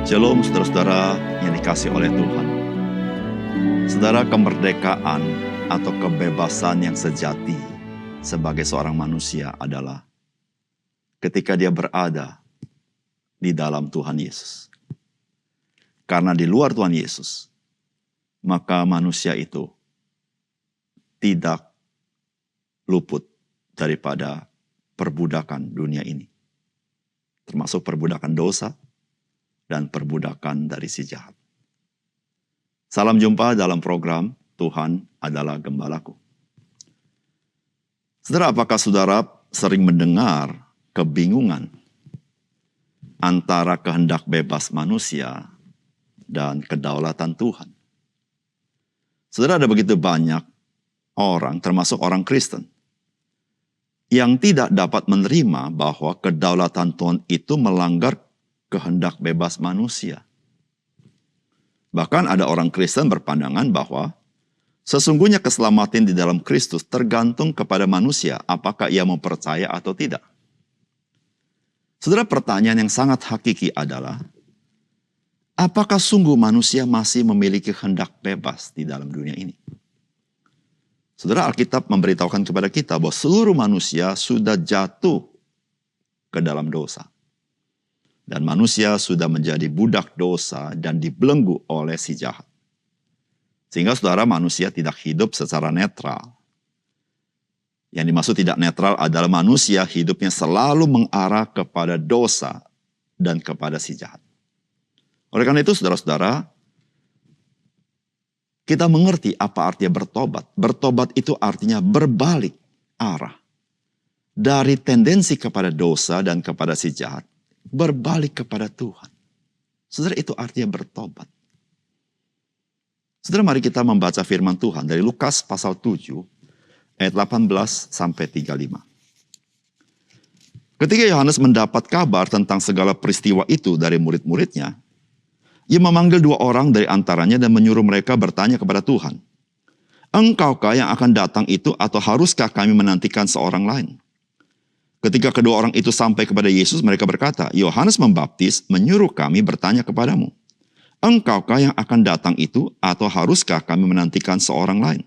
Shalom saudara-saudara yang dikasihi oleh Tuhan. Saudara, kemerdekaan atau kebebasan yang sejati sebagai seorang manusia adalah ketika dia berada di dalam Tuhan Yesus. Karena di luar Tuhan Yesus, maka manusia itu tidak luput daripada perbudakan dunia ini. Termasuk perbudakan dosa dan perbudakan dari si jahat. Salam jumpa dalam program Tuhan adalah Gembalaku. Saudara, apakah saudara sering mendengar kebingungan antara kehendak bebas manusia dan kedaulatan Tuhan? Saudara, ada begitu banyak orang, termasuk orang Kristen, yang tidak dapat menerima bahwa kedaulatan Tuhan itu melanggar kehendak bebas manusia. Bahkan ada orang Kristen berpandangan bahwa sesungguhnya keselamatan di dalam Kristus tergantung kepada manusia, apakah ia mau percaya atau tidak. Saudara, pertanyaan yang sangat hakiki adalah, apakah sungguh manusia masih memiliki kehendak bebas di dalam dunia ini? Saudara, Alkitab memberitahukan kepada kita bahwa seluruh manusia sudah jatuh ke dalam dosa. Dan manusia sudah menjadi budak dosa dan dibelenggu oleh si jahat. Sehingga saudara, manusia tidak hidup secara netral. Yang dimaksud tidak netral adalah manusia hidupnya selalu mengarah kepada dosa dan kepada si jahat. Oleh karena itu saudara-saudara, kita mengerti apa artinya bertobat. Bertobat itu artinya berbalik arah. Dari tendensi kepada dosa dan kepada si jahat, berbalik kepada Tuhan. Saudara, itu artinya bertobat. Saudara, mari kita membaca firman Tuhan dari Lukas pasal 7 ayat 18 sampai 35. Ketika Yohanes mendapat kabar tentang segala peristiwa itu dari murid-muridnya, ia memanggil 2 orang dari antaranya dan menyuruh mereka bertanya kepada Tuhan, "Engkaukah yang akan datang itu atau haruskah kami menantikan seorang lain?" Ketika kedua orang itu sampai kepada Yesus, mereka berkata, "Yohanes Membaptis menyuruh kami bertanya kepadamu, engkaukah yang akan datang itu atau haruskah kami menantikan seorang lain?"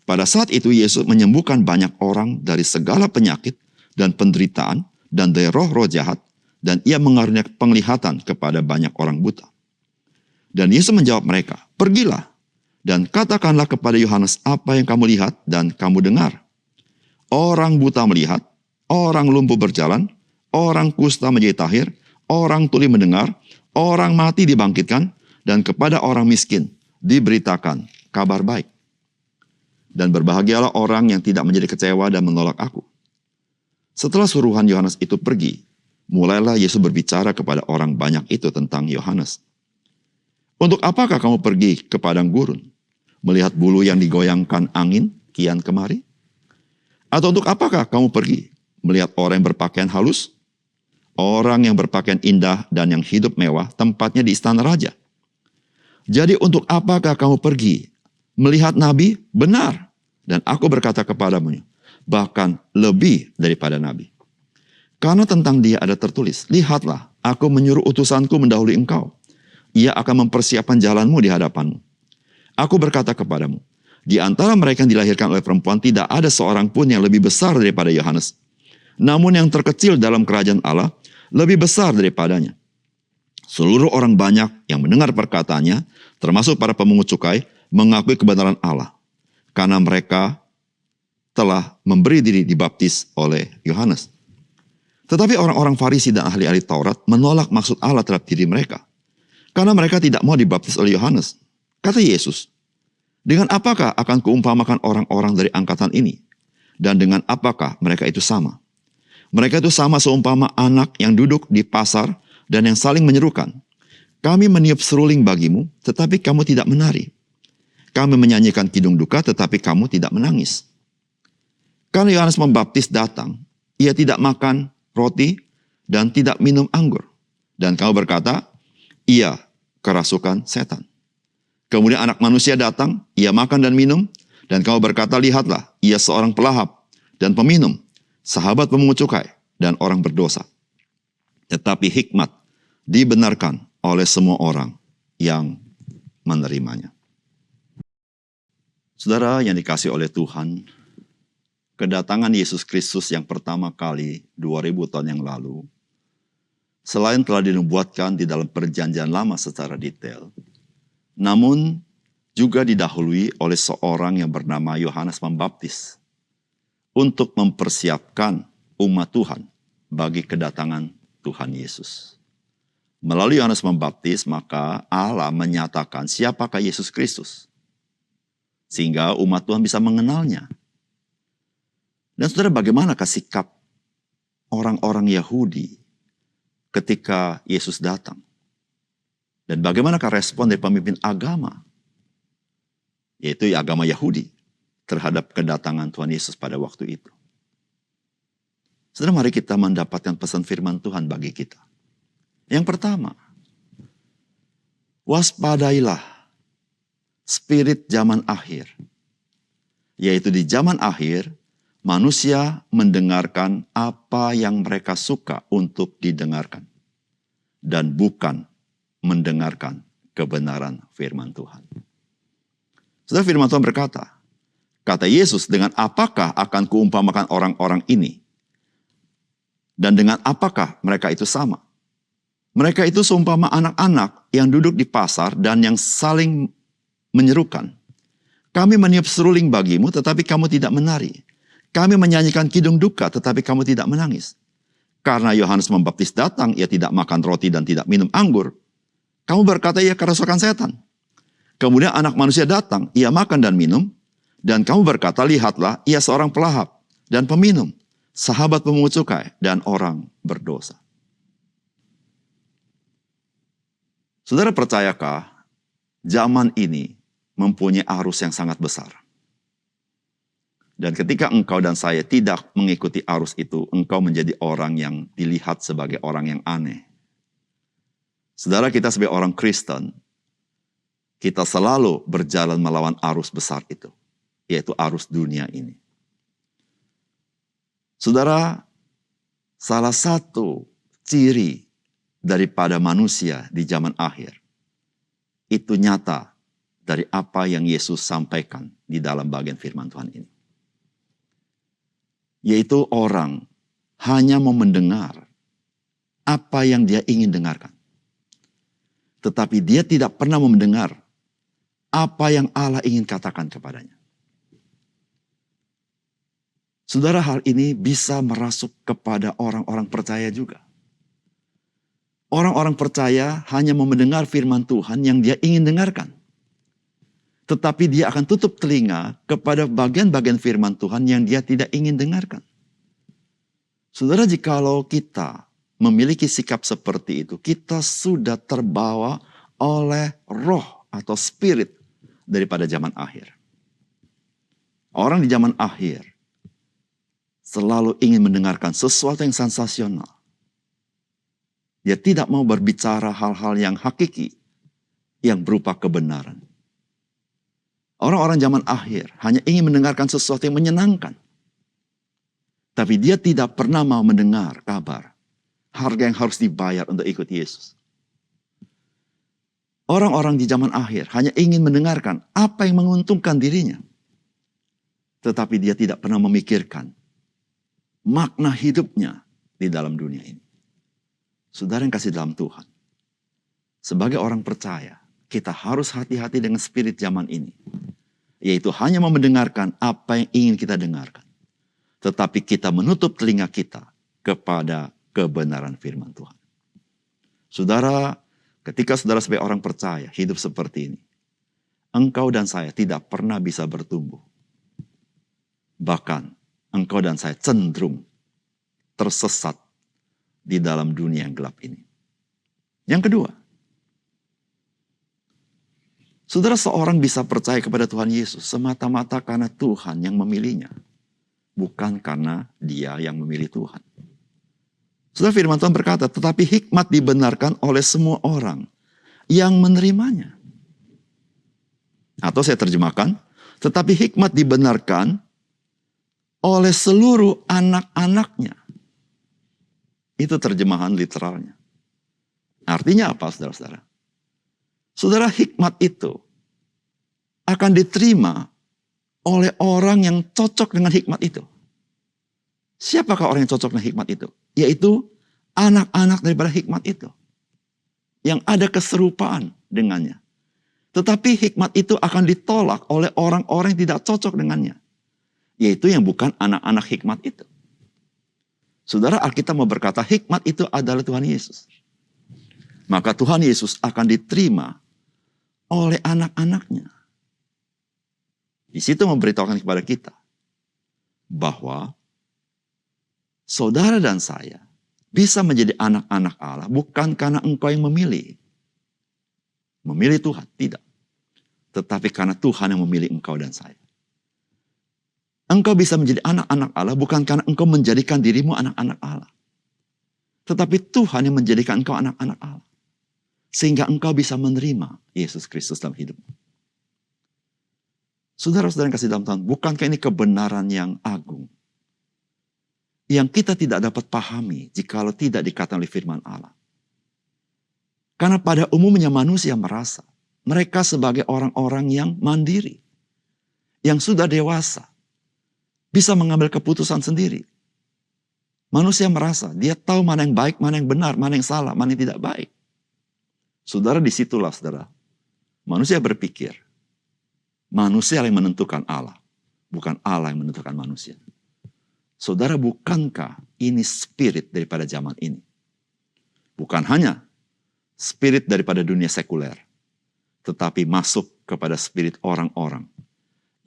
Pada saat itu Yesus menyembuhkan banyak orang dari segala penyakit dan penderitaan dan dari roh-roh jahat, dan ia mengaruniakan penglihatan kepada banyak orang buta. Dan Yesus menjawab mereka, "Pergilah dan katakanlah kepada Yohanes apa yang kamu lihat dan kamu dengar. Orang buta melihat, orang lumpuh berjalan, orang kusta menjadi tahir, orang tuli mendengar, orang mati dibangkitkan, dan kepada orang miskin diberitakan kabar baik. Dan berbahagialah orang yang tidak menjadi kecewa dan menolak aku." Setelah suruhan Yohanes itu pergi, mulailah Yesus berbicara kepada orang banyak itu tentang Yohanes. "Untuk apakah kamu pergi ke padang gurun, melihat bulu yang digoyangkan angin kian kemari? Atau untuk apakah kamu pergi melihat orang yang berpakaian halus? Orang yang berpakaian indah dan yang hidup mewah, tempatnya di istana raja. Jadi untuk apakah kamu pergi melihat nabi? Benar, dan aku berkata kepadamu, bahkan lebih daripada nabi. Karena tentang dia ada tertulis, lihatlah, aku menyuruh utusanku mendahului engkau. Ia akan mempersiapkan jalanmu di hadapanmu. Aku berkata kepadamu, di antara mereka yang dilahirkan oleh perempuan tidak ada seorang pun yang lebih besar daripada Yohanes. Namun yang terkecil dalam kerajaan Allah lebih besar daripadanya." Seluruh orang banyak yang mendengar perkataannya, termasuk para pemungut cukai, mengakui kebenaran Allah. Karena mereka telah memberi diri dibaptis oleh Yohanes. Tetapi orang-orang Farisi dan ahli-ahli Taurat menolak maksud Allah terhadap diri mereka. Karena mereka tidak mau dibaptis oleh Yohanes. Kata Yesus, "Dengan apakah akan kuumpamakan orang-orang dari angkatan ini? Dan dengan apakah mereka itu sama? Mereka itu sama seumpama anak yang duduk di pasar dan yang saling menyerukan. Kami meniup seruling bagimu, tetapi kamu tidak menari. Kami menyanyikan kidung duka, tetapi kamu tidak menangis." Karena Yohanes Membaptis datang, ia tidak makan roti dan tidak minum anggur. Dan kamu berkata, ia kerasukan setan. Kemudian anak manusia datang, ia makan dan minum, dan kamu berkata, lihatlah, ia seorang pelahap dan peminum, sahabat pemungut cukai, dan orang berdosa. Tetapi hikmat dibenarkan oleh semua orang yang menerimanya. Saudara yang dikasihi oleh Tuhan, kedatangan Yesus Kristus yang pertama kali 2000 tahun yang lalu, selain telah dinubuatkan di dalam perjanjian lama secara detail, namun juga didahului oleh seorang yang bernama Yohanes Pembaptis untuk mempersiapkan umat Tuhan bagi kedatangan Tuhan Yesus. Melalui Yohanes Pembaptis, maka Allah menyatakan siapakah Yesus Kristus, sehingga umat Tuhan bisa mengenalnya. Dan saudara, bagaimanakah sikap orang-orang Yahudi ketika Yesus datang? Dan bagaimanakah respon dari pemimpin agama, yaitu agama Yahudi, terhadap kedatangan Tuhan Yesus pada waktu itu? Saudara, mari kita mendapatkan pesan firman Tuhan bagi kita. Yang pertama, waspadailah spirit zaman akhir. Yaitu di zaman akhir, manusia mendengarkan apa yang mereka suka untuk didengarkan. Dan bukan mendengarkan kebenaran firman Tuhan. Saudara, firman Tuhan berkata, kata Yesus, dengan apakah akan kuumpamakan orang-orang ini? Dan dengan apakah mereka itu sama? Mereka itu seumpama anak-anak yang duduk di pasar dan yang saling menyerukan. Kami meniup seruling bagimu, tetapi kamu tidak menari. Kami menyanyikan kidung duka, tetapi kamu tidak menangis. Karena Yohanes Pembaptis datang, ia tidak makan roti dan tidak minum anggur. Kamu berkata ia kerasukan setan. Kemudian anak manusia datang, ia makan dan minum. Dan kamu berkata, lihatlah, ia seorang pelahap dan peminum, sahabat pemungut cukai dan orang berdosa. Saudara, percayakah zaman ini mempunyai arus yang sangat besar? Dan ketika engkau dan saya tidak mengikuti arus itu, engkau menjadi orang yang dilihat sebagai orang yang aneh. Saudara, kita sebagai orang Kristen, kita selalu berjalan melawan arus besar itu, yaitu arus dunia ini. Saudara, salah satu ciri daripada manusia di zaman akhir, itu nyata dari apa yang Yesus sampaikan di dalam bagian firman Tuhan ini. Yaitu orang hanya mau mendengar apa yang dia ingin dengarkan. Tetapi dia tidak pernah mau mendengar apa yang Allah ingin katakan kepadanya. Saudara, hal ini bisa merasuk kepada orang-orang percaya juga. Orang-orang percaya hanya mau mendengar firman Tuhan yang dia ingin dengarkan. Tetapi dia akan tutup telinga kepada bagian-bagian firman Tuhan yang dia tidak ingin dengarkan. Saudara, jikalau kita memiliki sikap seperti itu, kita sudah terbawa oleh roh atau spirit daripada zaman akhir. Orang di zaman akhir selalu ingin mendengarkan sesuatu yang sensasional. Dia tidak mau berbicara hal-hal yang hakiki, yang berupa kebenaran. Orang-orang zaman akhir hanya ingin mendengarkan sesuatu yang menyenangkan. Tapi dia tidak pernah mau mendengar kabar harga yang harus dibayar untuk ikut Yesus. Orang-orang di zaman akhir hanya ingin mendengarkan apa yang menguntungkan dirinya. Tetapi dia tidak pernah memikirkan makna hidupnya di dalam dunia ini. Saudara yang kasih dalam Tuhan, sebagai orang percaya, kita harus hati-hati dengan spirit zaman ini. Yaitu hanya mau mendengarkan apa yang ingin kita dengarkan. Tetapi kita menutup telinga kita kepada kebenaran firman Tuhan. Saudara, ketika saudara sebagai orang percaya hidup seperti ini, engkau dan saya tidak pernah bisa bertumbuh. Bahkan engkau dan saya cenderung tersesat di dalam dunia yang gelap ini. Yang kedua, saudara, seorang bisa percaya kepada Tuhan Yesus semata-mata karena Tuhan yang memilihnya. Bukan karena dia yang memilih Tuhan. Saudara, firman Tuhan berkata, tetapi hikmat dibenarkan oleh semua orang yang menerimanya. Atau saya terjemahkan, tetapi hikmat dibenarkan oleh seluruh anak-anaknya. Itu terjemahan literalnya. Artinya apa, saudara-saudara? Saudara, hikmat itu akan diterima oleh orang yang cocok dengan hikmat itu. Siapakah orang yang cocok dengan hikmat itu? Yaitu anak-anak daripada hikmat itu. Yang ada keserupaan dengannya. Tetapi hikmat itu akan ditolak oleh orang-orang yang tidak cocok dengannya. Yaitu yang bukan anak-anak hikmat itu. Saudara, Alkitab mau berkata hikmat itu adalah Tuhan Yesus. Maka Tuhan Yesus akan diterima oleh anak-anaknya. Di situ memberitahukan kepada kita bahwa saudara dan saya bisa menjadi anak-anak Allah bukan karena engkau yang memilih. Memilih Tuhan, tidak. Tetapi karena Tuhan yang memilih engkau dan saya. Engkau bisa menjadi anak-anak Allah bukan karena engkau menjadikan dirimu anak-anak Allah. Tetapi Tuhan yang menjadikan engkau anak-anak Allah. Sehingga engkau bisa menerima Yesus Kristus dalam hidupmu. Saudara-saudara yang kasih dalam Tuhan, bukankah ini kebenaran yang agung? Yang kita tidak dapat pahami jikalau tidak dikatakan oleh firman Allah. Karena pada umumnya manusia merasa mereka sebagai orang-orang yang mandiri. Yang sudah dewasa. Bisa mengambil keputusan sendiri. Manusia merasa dia tahu mana yang baik, mana yang benar, mana yang salah, mana yang tidak baik. Saudara, disitulah saudara. Manusia berpikir. Manusia yang menentukan Allah. Bukan Allah yang menentukan manusia. Saudara, bukankah ini spirit daripada zaman ini? Bukan hanya spirit daripada dunia sekuler. Tetapi masuk kepada spirit orang-orang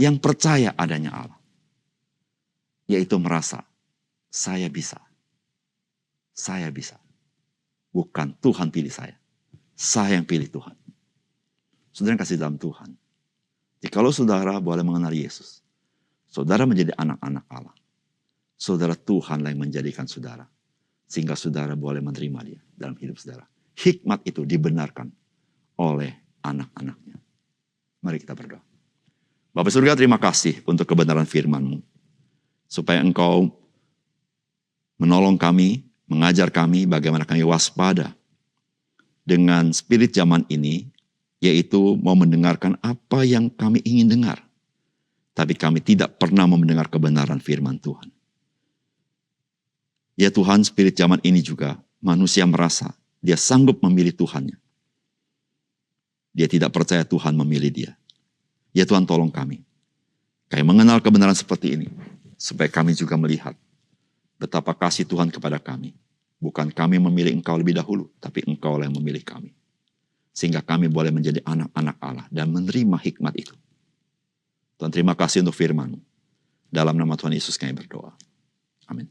yang percaya adanya Allah. Yaitu merasa, saya bisa. Saya bisa. Bukan Tuhan pilih saya. Saya yang pilih Tuhan. Saudara yang kasih dalam Tuhan. Jikalau saudara boleh mengenal Yesus. Saudara menjadi anak-anak Allah. Saudara, Tuhanlah yang menjadikan saudara. Sehingga saudara boleh menerima dia dalam hidup saudara. Hikmat itu dibenarkan oleh anak-anaknya. Mari kita berdoa. Bapa surga, terima kasih untuk kebenaran firman-Mu. Supaya Engkau menolong kami, mengajar kami bagaimana kami waspada dengan spirit zaman ini, yaitu mau mendengarkan apa yang kami ingin dengar. Tapi kami tidak pernah mau mendengar kebenaran firman Tuhan. Ya Tuhan, spirit zaman ini juga manusia merasa dia sanggup memilih Tuhannya. Dia tidak percaya Tuhan memilih dia. Ya Tuhan, tolong kami. Kami mengenal kebenaran seperti ini. Supaya kami juga melihat betapa kasih Tuhan kepada kami. Bukan kami memilih Engkau lebih dahulu, tapi Engkau yang memilih kami. Sehingga kami boleh menjadi anak-anak Allah dan menerima hikmat itu. Tuhan, terima kasih untuk firman-Mu. Dalam nama Tuhan Yesus kami berdoa. Amin.